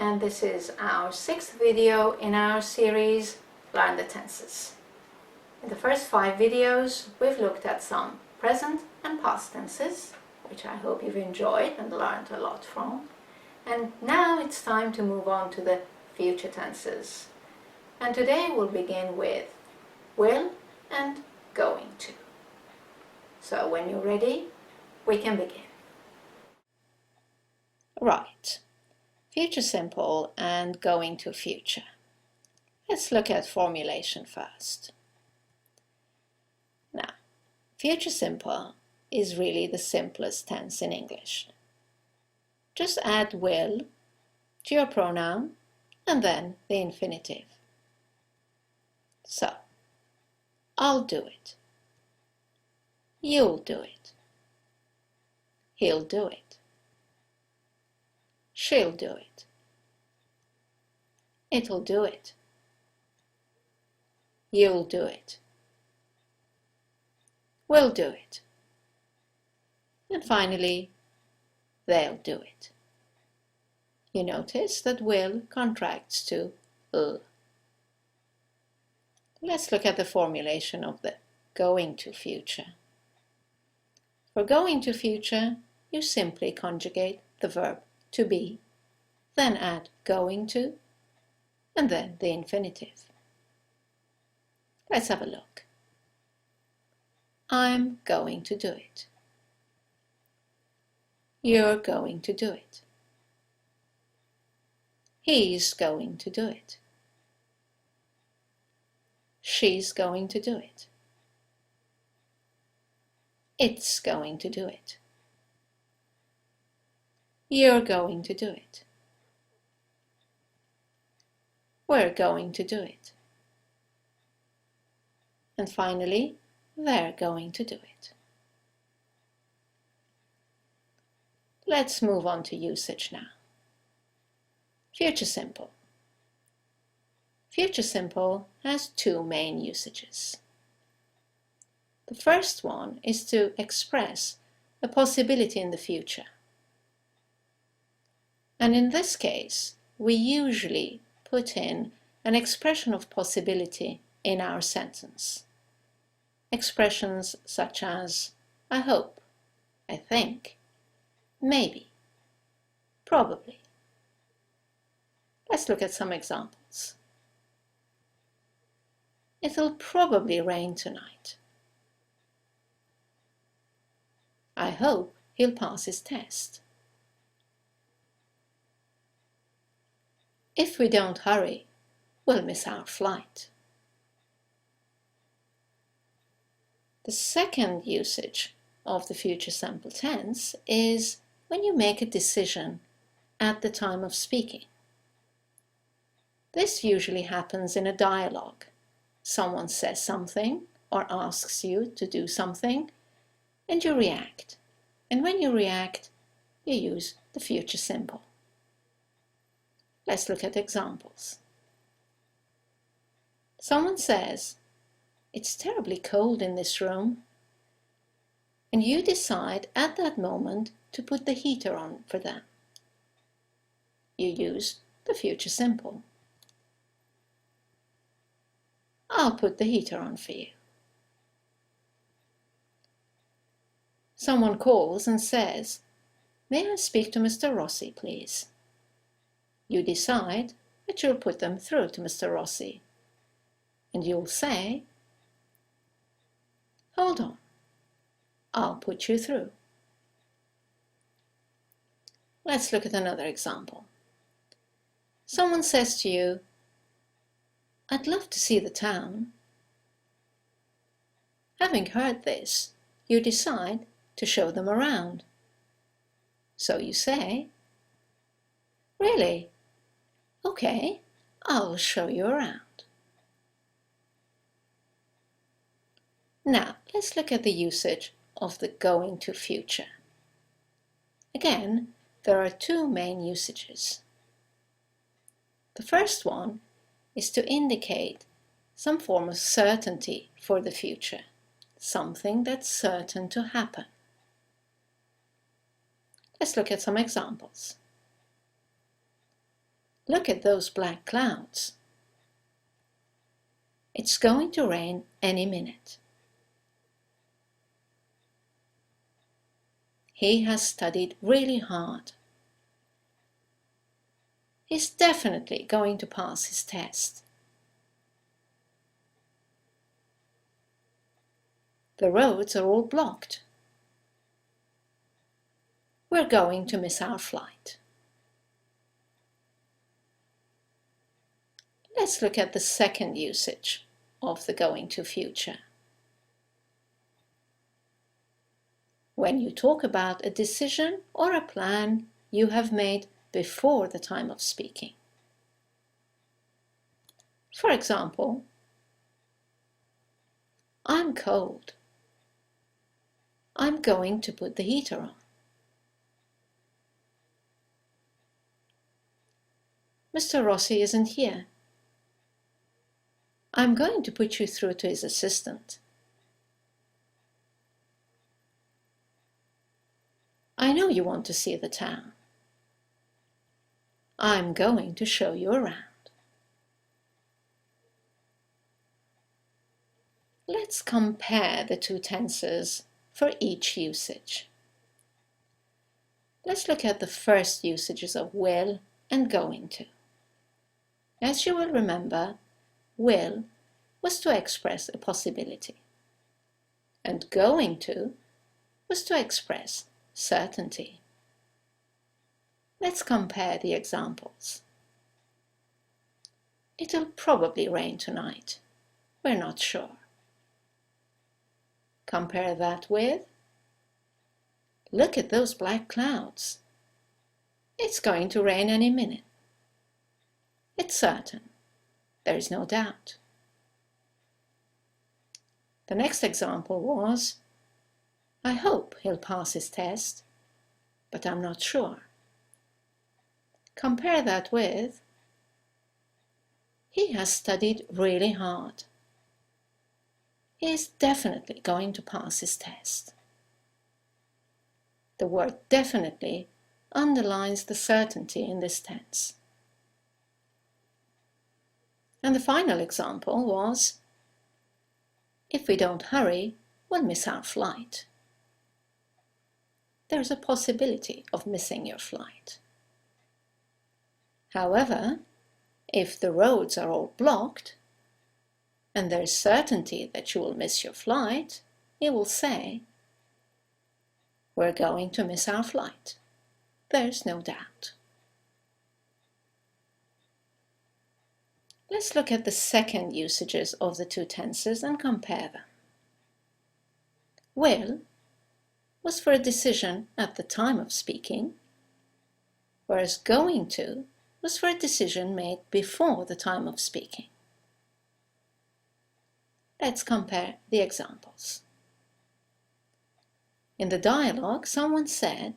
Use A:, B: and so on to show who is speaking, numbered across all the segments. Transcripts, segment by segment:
A: and this is our 6th video in our series Learn the Tenses. In the first 5 videos we've looked at some present and past tenses, which I hope you've enjoyed and learned a lot from. And now it's time to move on to the future tenses. And today we'll begin with will and going to. So when you're ready, we can begin. Right, future simple and going to future. Let's look at formulation first. Now, future simple is really the simplest tense in English. Just add will to your pronoun and then the infinitive. So, I'll do it. You'll do it. He'll do it. She'll do it. It'll do it. You'll do it. We'll do it. And finally, they'll do it. You notice that will contracts to l. Let's look at the formulation of the going to future. For going to future, you simply conjugate the verb to be, then add going to, and then the infinitive. Let's have a look. I'm going to do it. You're going to do it. He's going to do it. She's going to do it. It's going to do it. You're going to do it. We're going to do it. And finally, they're going to do it. Let's move on to usage now. Future simple. Future simple has 2 main usages. The first one is to express a possibility in the future. And in this case, we usually put in an expression of possibility in our sentence. Expressions such as I hope, I think, maybe, probably. Let's look at some examples. It'll probably rain tonight. I hope he'll pass his test. If we don't hurry, we'll miss our flight. The second usage of the future simple tense is when you make a decision at the time of speaking. This usually happens in a dialogue. Someone says something or asks you to do something, and you react. And when you react, you use the future simple. Let's look at examples. Someone says, "It's terribly cold in this room," and you decide at that moment to put the heater on for them. You use the future simple. I'll put the heater on for you. Someone calls and says, "May I speak to Mr. Rossi, please?" You decide that you'll put them through to Mr. Rossi, and you'll say, "Hold on, I'll put you through." Let's look at another example. Someone says to you, "I'd love to see the town." Having heard this, you decide to show them around. So you say, "Really? Okay, I'll show you around." Now, let's look at the usage of the going to future. Again, there are 2 main usages. The first one is to indicate some form of certainty for the future, something that's certain to happen. Let's look at some examples. Look at those black clouds. It's going to rain any minute. He has studied really hard. He's definitely going to pass his test. The roads are all blocked. We're going to miss our flight. Let's look at the second usage of the going to future. When you talk about a decision or a plan you have made before the time of speaking. For example, I'm cold. I'm going to put the heater on. Mr. Rossi isn't here. I'm going to put you through to his assistant. I know you want to see the town. I'm going to show you around. Let's compare the two tenses for each usage. Let's look at the first usages of will and going to. As you will remember, will was to express a possibility, and going to was to express certainty. Let's compare the examples. It'll probably rain tonight. We're not sure. Compare that with, look at those black clouds. It's going to rain any minute. It's certain. There is no doubt. The next example was, I hope he'll pass his test, but I'm not sure. Compare that with, he has studied really hard. He is definitely going to pass his test. The word definitely underlines the certainty in this tense. And the final example was, if we don't hurry, we'll miss our flight. There's a possibility of missing your flight. However, if the roads are all blocked, and there's certainty that you will miss your flight, you will say, we're going to miss our flight. There's no doubt. Let's look at the second usages of the two tenses and compare them. Will was for a decision at the time of speaking, whereas going to was for a decision made before the time of speaking. Let's compare the examples. In the dialogue, someone said,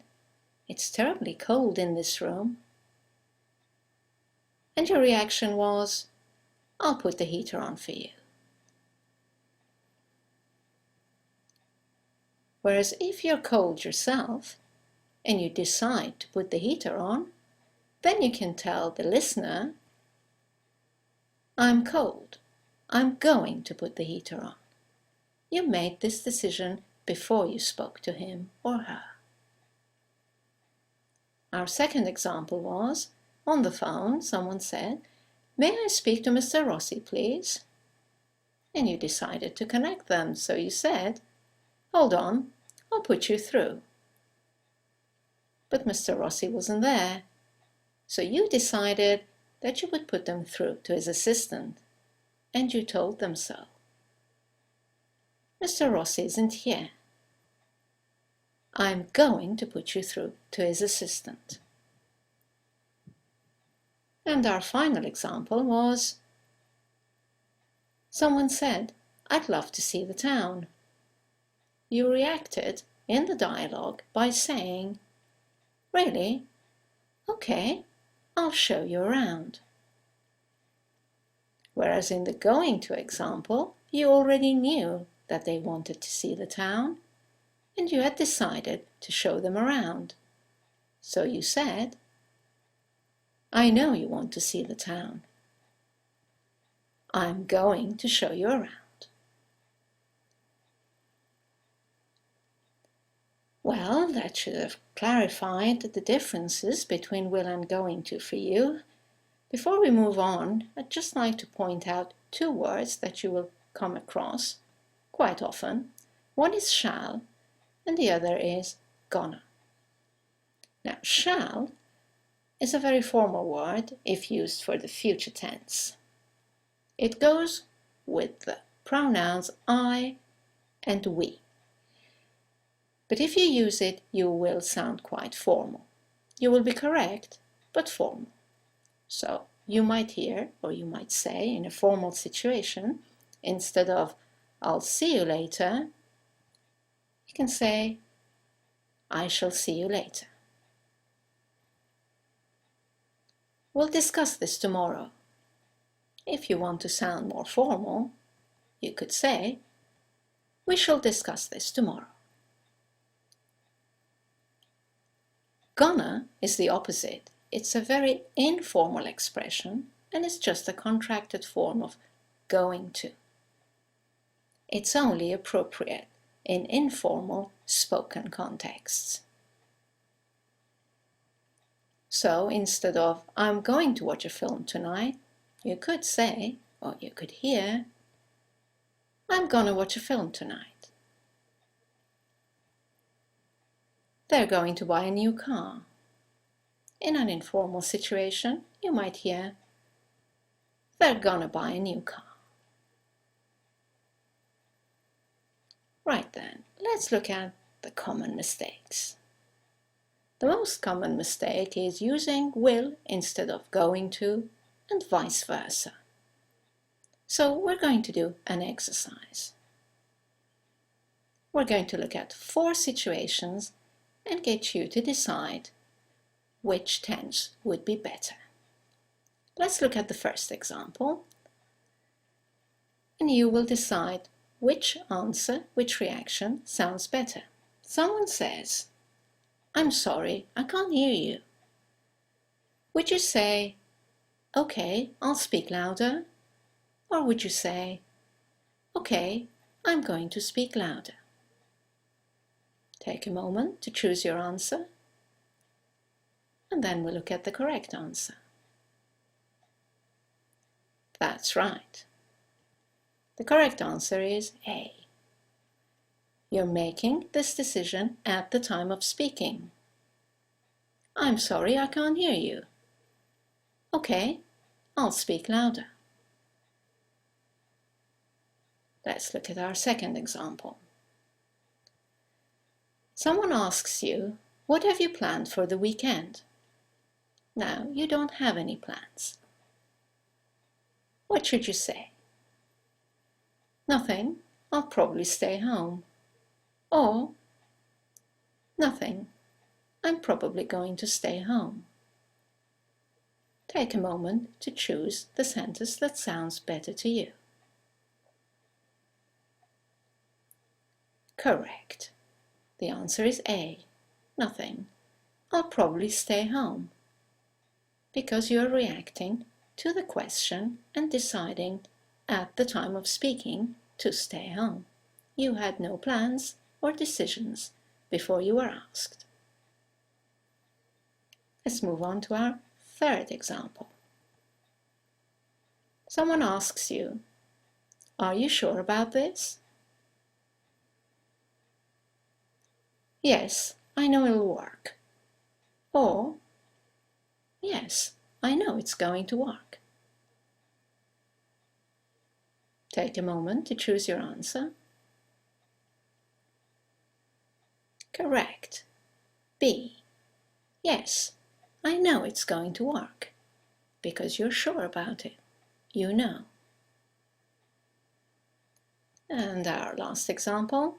A: "It's terribly cold in this room." And your reaction was, "I'll put the heater on for you." Whereas if you're cold yourself and you decide to put the heater on, then you can tell the listener, "I'm cold. I'm going to put the heater on." You made this decision before you spoke to him or her. Our second example was, on the phone, someone said, "May I speak to Mr. Rossi, please?" And you decided to connect them, so you said, "Hold on, I'll put you through." But Mr. Rossi wasn't there, so you decided that you would put them through to his assistant, and you told them so. "Mr. Rossi isn't here. I'm going to put you through to his assistant." And our final example was, someone said, "I'd love to see the town." You reacted in the dialogue by saying, "Really? Okay, I'll show you around." Whereas in the going to example, you already knew that they wanted to see the town, and you had decided to show them around. So you said, I know you want to see the town. I'm going to show you around. Well, that should have clarified the differences between will and going to for you. Before we move on, I'd just like to point out two words that you will come across quite often. One is shall, and the other is gonna. Now, shall is a very formal word if used for the future tense. It goes with the pronouns I and we. But if you use it, you will sound quite formal. You will be correct, but formal. So you might hear, or you might say in a formal situation, instead of I'll see you later, you can say I shall see you later. We'll discuss this tomorrow. If you want to sound more formal, you could say we shall discuss this tomorrow. Gonna is the opposite. It's a very informal expression and it's just a contracted form of going to. It's only appropriate in informal spoken contexts. So instead of I'm going to watch a film tonight, you could say, or you could hear, I'm gonna watch a film tonight. They're going to buy a new car. In an informal situation, you might hear, they're gonna buy a new car. Right then, let's look at the common mistakes. The most common mistake is using will instead of going to, and vice versa. So we're going to do an exercise. We're going to look at 4 situations and get you to decide which tense would be better. Let's look at the first example, and you will decide which answer, which reaction sounds better. Someone says, I'm sorry, I can't hear you. Would you say, okay, I'll speak louder? Or would you say, okay, I'm going to speak louder? Take a moment to choose your answer, and then we'll look at the correct answer. That's right. The correct answer is A. You're making this decision at the time of speaking. I'm sorry, I can't hear you. Okay, I'll speak louder. Let's look at our second example. Someone asks you, what have you planned for the weekend? Now, you don't have any plans. What should you say? Nothing, I'll probably stay home. Or, nothing, I'm probably going to stay home. Take a moment to choose the sentence that sounds better to you. Correct. The answer is A. Nothing. I'll probably stay home. Because you're reacting to the question and deciding at the time of speaking to stay home. You had no plans or decisions before you were asked. Let's move on to our third example. Someone asks you, are you sure about this? Yes, I know it'll work. Or, yes, I know it's going to work. Take a moment to choose your answer. Correct. B. Yes, I know it's going to work. Because you're sure about it. You know. And our last example.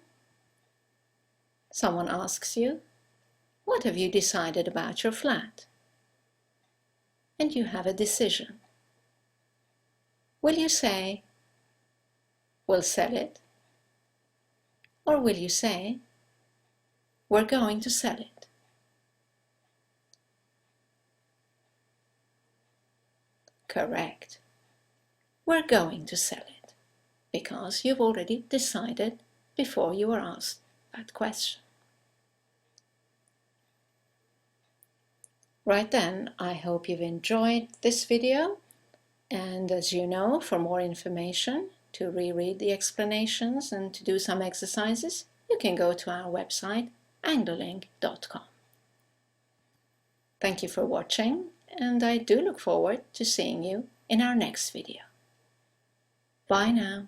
A: Someone asks you, what have you decided about your flat? And you have a decision. Will you say, we'll sell it? Or will you say, we're going to sell it? Correct. We're going to sell it, because you've already decided before you were asked that question. Right then, I hope you've enjoyed this video, and as you know, for more information, to reread the explanations and to do some exercises, you can go to our website anglerlink.com. Thank you for watching, and I do look forward to seeing you in our next video. Bye now.